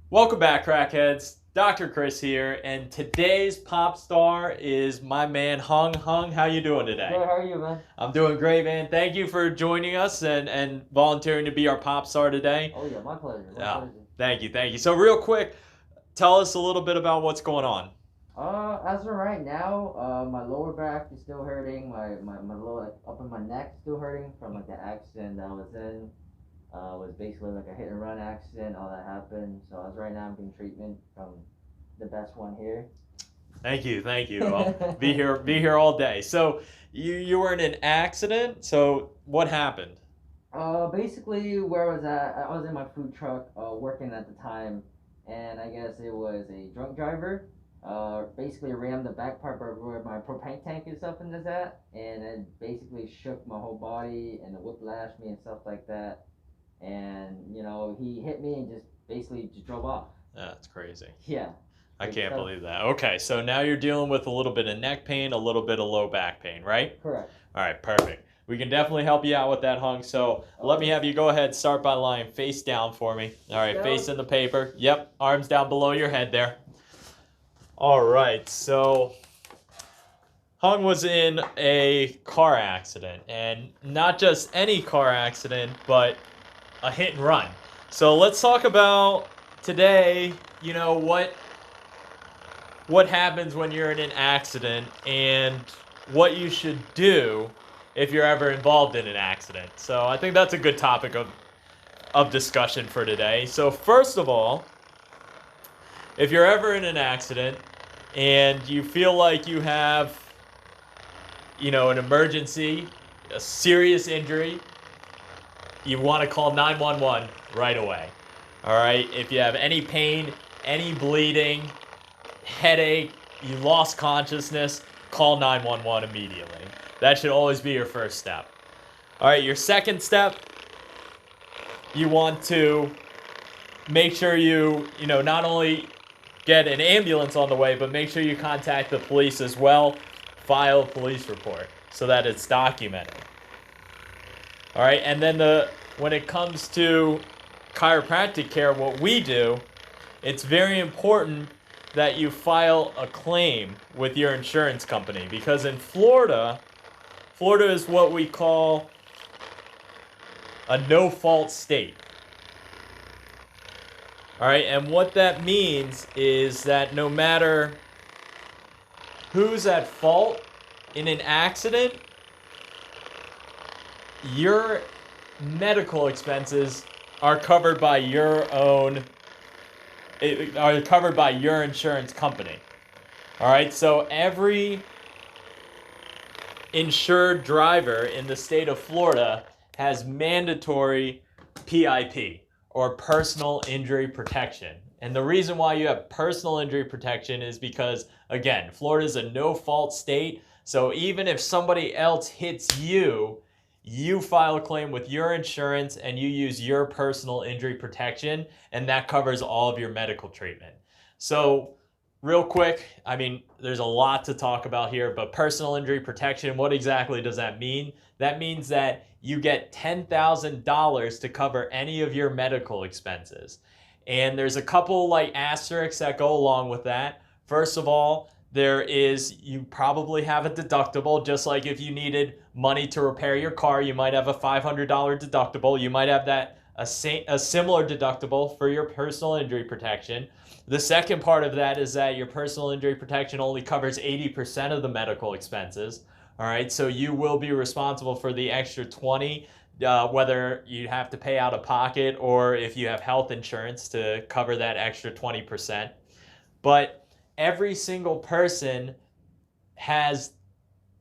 Welcome back, crackheads. Dr. Chris here, and today's pop star is my man Hung. Hung, how you doing Good, today? how are you, man? I'm doing great, man. Thank you for joining us and volunteering to be our pop star today. Oh yeah, my pleasure, my Yeah, pleasure. thank you. So, real quick, tell us a little bit about what's going on. As of right now, my lower back is still hurting. My lower, like, up in my neck is still hurting from like the accident that I was in. It was basically like a hit and run accident. All that happened. So as right now, I'm getting treatment from the best one here. Thank you. I'll be here all day. So, you were in an accident. So, what happened? Basically, where I was at, I was in my food truck, working at the time, and I guess it was a drunk driver. Basically rammed the back part where my propane tank and stuff in this at, and it basically shook my whole body and it whiplashed me and stuff like that. And he hit me and just basically just drove off. That's crazy. Yeah, I crazy can't stuff. believe that. Okay, so now you're dealing with a little bit of neck pain, a little bit of low back pain, right? Correct. All right, perfect. We can definitely help you out with that, Hung. So let me Okay. have you go ahead, start by lying face down for me. All Face right, down. face in the paper. Yep, arms down below your head there. All right, so Hung was in a car accident, and not just any car accident, but a hit and run. So let's talk about today, what happens when you're in an accident and what you should do if you're ever involved in an accident. So I think that's a good topic of discussion for today. So first of all, if you're ever in an accident and you feel like you have, an emergency, a serious injury, you want to call 911 right away. All right? If you have any pain, any bleeding, headache, you lost consciousness, call 911 immediately. That should always be your first step. All right, your second step, you want to make sure you not only get an ambulance on the way, but make sure you contact the police as well. File a police report so that it's documented. All right, and then when it comes to chiropractic care, what we do, it's very important that you file a claim with your insurance company because in Florida is what we call a no fault state. All right, and what that means is that no matter who's at fault in an accident, your medical expenses are covered by your insurance company. All right, so every insured driver in the state of Florida has mandatory PIP or personal injury protection. And the reason why you have personal injury protection is because, again, Florida is a no fault state. So even if somebody else hits you, you file a claim with your insurance and you use your personal injury protection, and that covers all of your medical treatment. So, real quick, I mean, there's a lot to talk about here, but personal injury protection, what exactly does that mean? That means that you get $10,000 to cover any of your medical expenses. And there's a couple like asterisks that go along with that. First of all, you probably have a deductible, just like if you needed money to repair your car, you might have a $500 deductible. You might have a similar deductible for your personal injury protection. The second part of that is that your personal injury protection only covers 80% of the medical expenses. All right, so you will be responsible for the extra 20, whether you have to pay out of pocket or if you have health insurance to cover that extra 20%. But every single person has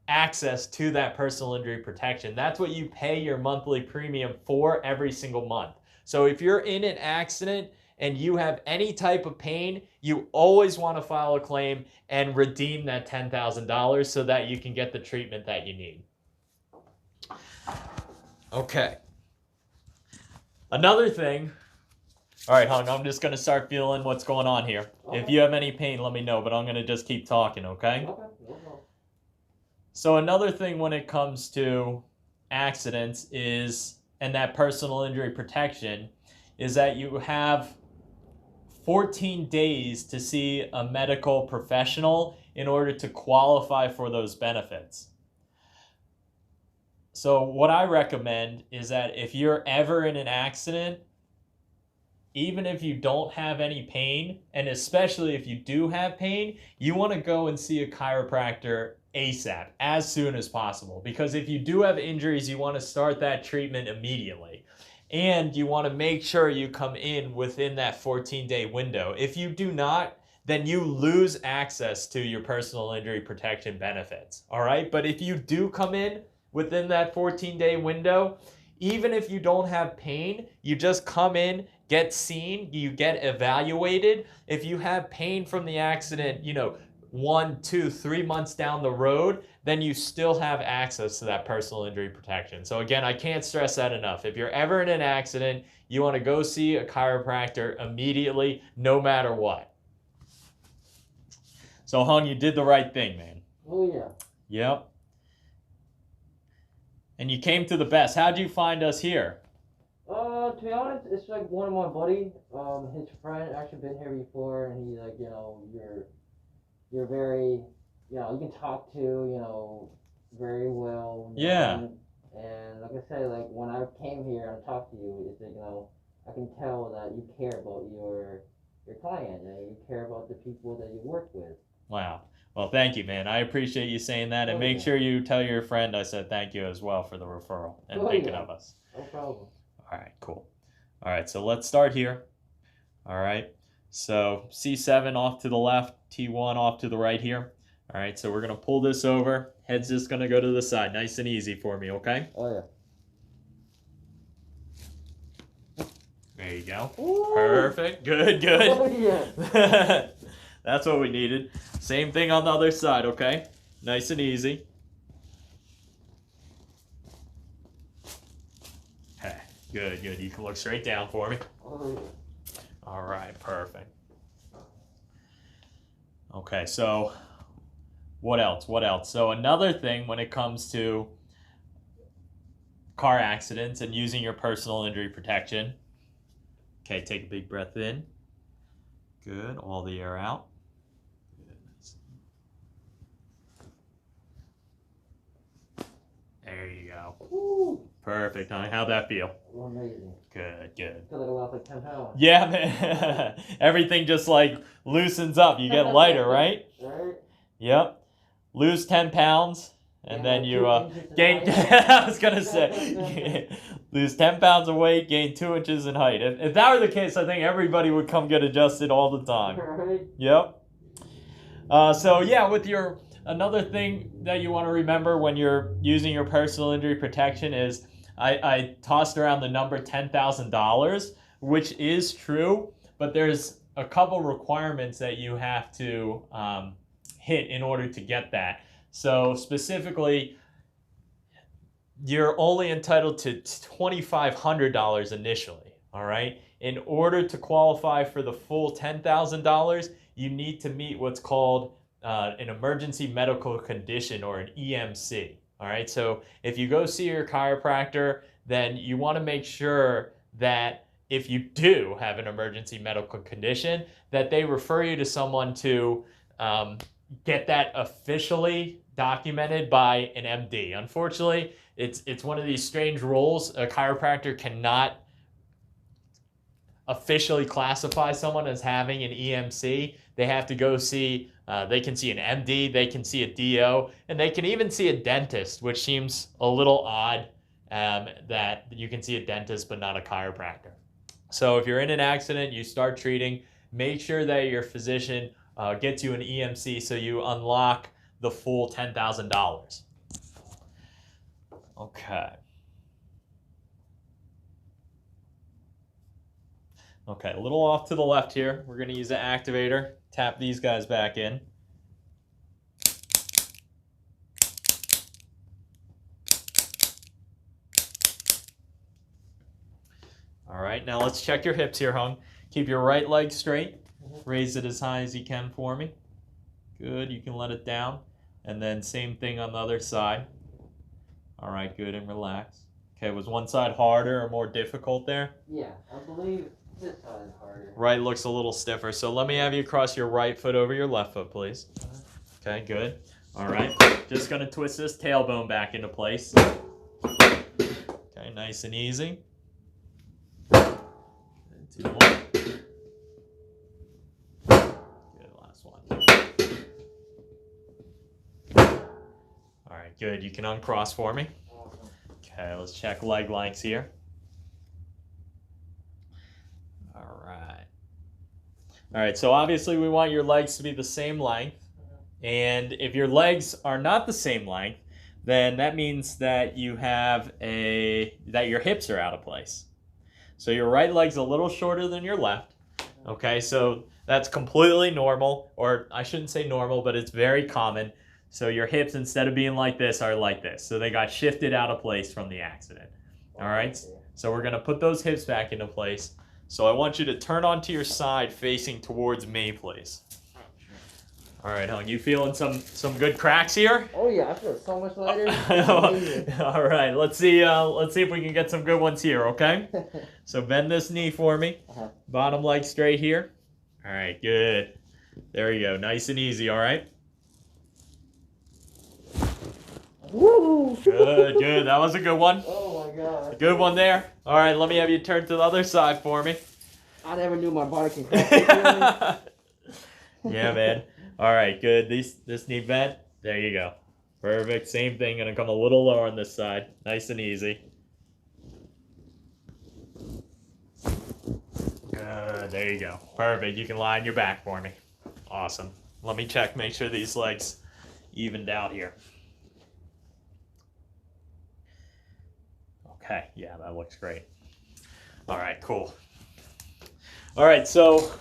access to that personal injury protection. That's what you pay your monthly premium for every single month. So if you're in an accident and you have any type of pain, you always want to file a claim and redeem that $10,000 so that you can get the treatment that you need. Okay. Another thing. All right, Hung, I'm just going to start feeling what's going on here. Okay. If you have any pain, let me know, but I'm going to just keep talking, okay? Okay. No problem. So another thing when it comes to accidents and that personal injury protection is that you have 14 days to see a medical professional in order to qualify for those benefits. So what I recommend is that if you're ever in an accident, even if you don't have any pain, and especially if you do have pain, you want to go and see a chiropractor ASAP, as soon as possible. Because if you do have injuries, you want to start that treatment immediately. And you want to make sure you come in within that 14-day window. If you do not, then you lose access to your personal injury protection benefits. All right? But if you do come in within that 14-day window, even if you don't have pain, you just come in, get seen, you get evaluated. If you have pain from the accident, 1, 2, 3 months down the road, then you still have access to that personal injury protection. So again, I can't stress that enough. If you're ever in an accident, you want to go see a chiropractor immediately, no matter what. So Hung, you did the right thing, man. Oh yeah. Yep. And you came to the best. How'd you find us here? To be honest, it's like one of my buddy, his friend actually been here before, and he's like, you're very, you can talk to, very well. Yeah. And like I said, like when I came here and talked to you, it's like, I can tell that you care about your client and you care about the people that you work with. Wow. Well, thank you, man. I appreciate you saying that, and make sure you tell your friend I said thank you as well for the referral and thinking of us. No problem. All right, cool. All right, so let's start here. All right, so C7 off to the left, T1 off to the right here. All right, so we're going to pull this over. Head's just going to go to the side. Nice and easy for me, okay? Oh, yeah. There you go. Ooh. Perfect. Good, good. Oh, yeah. That's what we needed. Same thing on the other side, okay? Nice and easy. Hey, good, good. You can look straight down for me. Oh, yeah. All right, perfect. Okay, so what else? What else? So another thing when it comes to car accidents and using your personal injury protection. Okay, take a big breath in. Good, all the air out. There you go. Woo. Perfect, honey. How'd that feel? Amazing. Good, good. I feel like I lost like 10 pounds. Yeah, man. Everything just like loosens up. You get lighter, right? Right. Yep. Lose 10 pounds, and then you gain. I was gonna say, lose 10 pounds of weight, gain 2 inches in height. If that were the case, I think everybody would come get adjusted all the time. Right. Yep. So yeah, with your another thing that you want to remember when you're using your personal injury protection is I tossed around the number $10,000, which is true, but there's a couple requirements that you have to hit in order to get that. So specifically, you're only entitled to $2,500 initially, all right? In order to qualify for the full $10,000, you need to meet what's called an emergency medical condition, or an EMC. All right, so if you go see your chiropractor, then you want to make sure that if you do have an emergency medical condition, that they refer you to someone to get that officially documented by an MD. Unfortunately, it's one of these strange rules. A chiropractor cannot officially classify someone as having an EMC. They have to go see, they can see an MD, they can see a DO, and they can even see a dentist, which seems a little odd that you can see a dentist but not a chiropractor. So if you're in an accident, you start treating, make sure that your physician gets you an EMC so you unlock the full $10,000. Okay. Okay, a little off to the left here. We're going to use the activator. Tap these guys back in. All right, now let's check your hips here, Hung. Keep your right leg straight. Raise it as high as you can for me. Good, you can let it down. And then same thing on the other side. All right, good, and relax. Okay, was one side harder or more difficult there? Yeah, I believe This side is harder. Right looks a little stiffer. So let me have you cross your right foot over your left foot, please. Okay, good. All right. Just going to twist this tailbone back into place. Okay, nice and easy. 2 more. Good, last one. All right, good. You can uncross for me. Okay, let's check leg lengths here. All right. All right, so obviously we want your legs to be the same length. And if your legs are not the same length, then that means that you have that your hips are out of place. So your right leg's a little shorter than your left. Okay, so that's completely normal, or I shouldn't say normal, but it's very common. So your hips, instead of being like this, are like this. So they got shifted out of place from the accident. All right, so we're gonna put those hips back into place. So I want you to turn onto your side facing towards me, please. All right, hon, you feeling some good cracks here? Oh yeah, I feel so much lighter. All right, let's see if we can get some good ones here, okay? So bend this knee for me. Bottom leg straight here. All right, good. There you go, nice and easy, all right? Woo! Good, good. That was a good one. Oh my god. Good one there. All right, let me have you turn to the other side for me. I never knew my body can crack. Yeah, man. All right, good. This knee bent. There you go. Perfect. Same thing. Gonna come a little lower on this side. Nice and easy. Good. There you go. Perfect. You can lie on your back for me. Awesome. Let me check. Make sure these legs evened out here. Okay. Yeah, that looks great. All right. Cool. All right. So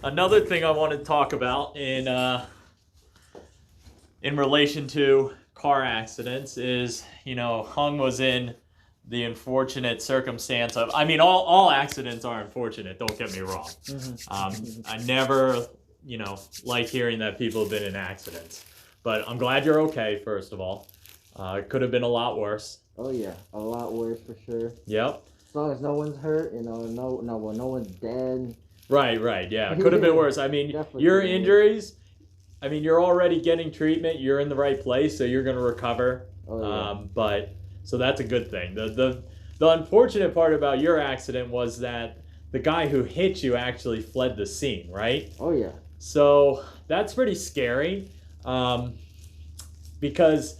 another thing I want to talk about in relation to car accidents is, you know, Hung was in the unfortunate circumstance of, I mean, all accidents are unfortunate, don't get me wrong. I never, you know, like hearing that people have been in accidents. But I'm glad you're okay, first of all. It could have been a lot worse. Oh yeah, a lot worse for sure. Yep. As long as no one's hurt, you know, no one's dead. Right, yeah. It could have been worse. I mean, your injuries, I mean, you're already getting treatment. You're in the right place, so you're going to recover. Oh, yeah. But so that's a good thing. The unfortunate part about your accident was that the guy who hit you actually fled the scene, right? Oh yeah. So that's pretty scary, because,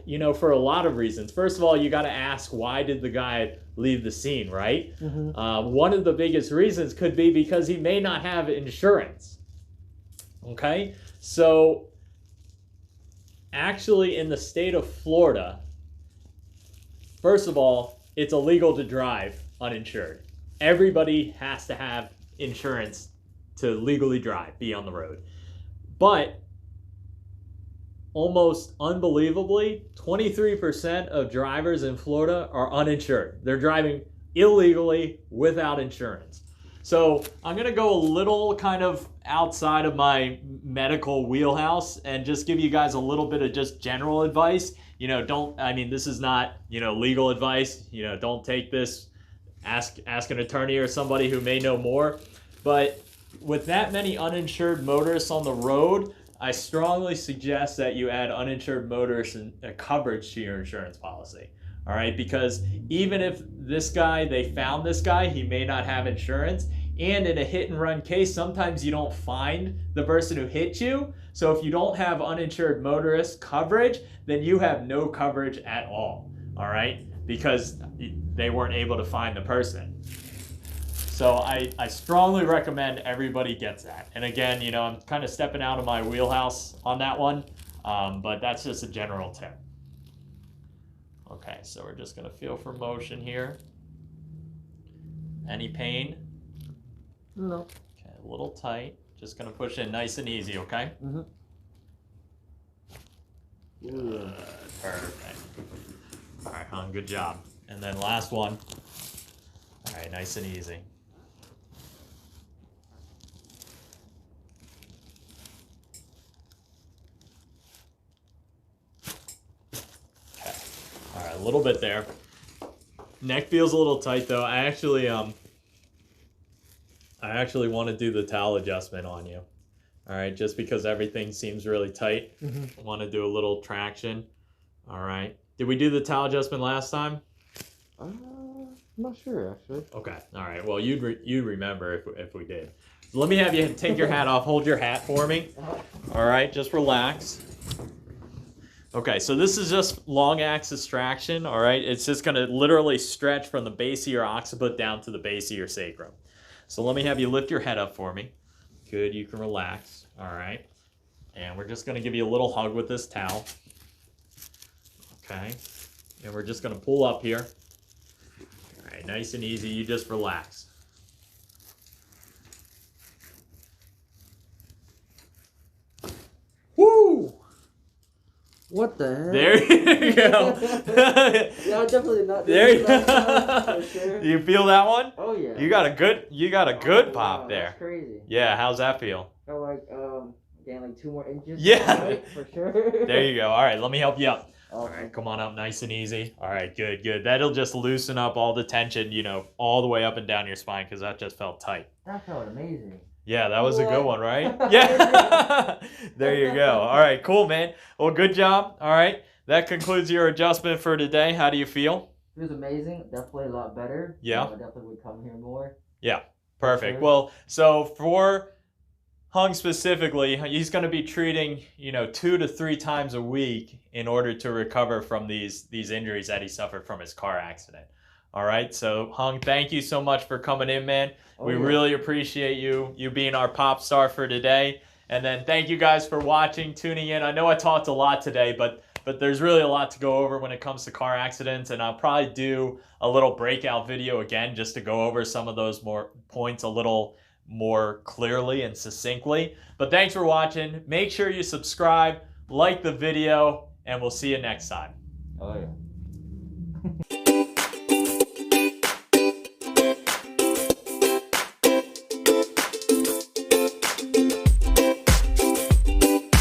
you know, for a lot of reasons. First of all, you got to ask, why did the guy leave the scene, right? One of the biggest reasons could be because he may not have insurance. Okay, so actually in the state of Florida, first of all, it's illegal to drive uninsured. Everybody has to have insurance to legally drive, be on the road. But almost unbelievably, 23% of drivers in Florida are uninsured. They're driving illegally without insurance. So I'm gonna go a little kind of outside of my medical wheelhouse and just give you guys a little bit of just general advice. You know, I mean, this is not, you know, legal advice. You know, don't take this, ask an attorney or somebody who may know more. But with that many uninsured motorists on the road, I strongly suggest that you add uninsured motorists coverage to your insurance policy. All right, because even if they found this guy, he may not have insurance. And in a hit and run case, sometimes you don't find the person who hit you. So if you don't have uninsured motorist coverage, then you have no coverage at all. All right, because they weren't able to find the person. So I strongly recommend everybody gets that. And again, you know, I'm kind of stepping out of my wheelhouse on that one, but that's just a general tip. Okay, so we're just gonna feel for motion here. Any pain? No. Okay, a little tight. Just gonna push in nice and easy, okay? Good, perfect. All right, hon, good job. And then last one. All right, nice and easy. Okay, all right, a little bit there. Neck feels a little tight though. I actually I actually want to do the towel adjustment on you. All right, just because everything seems really tight. I want to do a little traction. All right. Did we do the towel adjustment last time? I'm not sure, actually. Okay. All right. Well, you'd remember if we did. So let me have you take your hat off. Hold your hat for me. All right. Just relax. Okay. So this is just long axis traction. All right. It's just going to literally stretch from the base of your occiput down to the base of your sacrum. So let me have you lift your head up for me. Good. You can relax. All right. And we're just going to give you a little hug with this towel. Okay. And we're just going to pull up here. All right, nice and easy. You just relax. Woo! What the heck? There you go. Yeah, I definitely not. There you go. Sure. You feel that one? Oh yeah. You got a good pop wow, there. That's crazy. Yeah, how's that feel? Felt like getting like 2 more inches. Yeah. Right, for sure. There you go. All right, let me help you up. Awesome. All right, come on up nice and easy. All right, good, good. That'll just loosen up all the tension, you know, all the way up and down your spine because that just felt tight. That felt amazing. Yeah, that was a good one, right? Yeah. There you go. All right, cool, man. Well, good job. All right. That concludes your adjustment for today. How do you feel? It was amazing. Definitely a lot better. Yeah. I definitely would come here more. Yeah. Perfect. Sure. Well, so for Hung specifically, he's going to be treating, 2 to 3 times a week in order to recover from these injuries that he suffered from his car accident. All right. So Hung, thank you so much for coming in, man. We really appreciate you being our pop star for today. And then thank you guys for watching, tuning in. I know I talked a lot today, but there's really a lot to go over when it comes to car accidents, and I'll probably do a little breakout video again just to go over some of those more points a little more clearly and succinctly. But thanks for watching. Make sure you subscribe, like the video, and we'll see you next time. Oh yeah.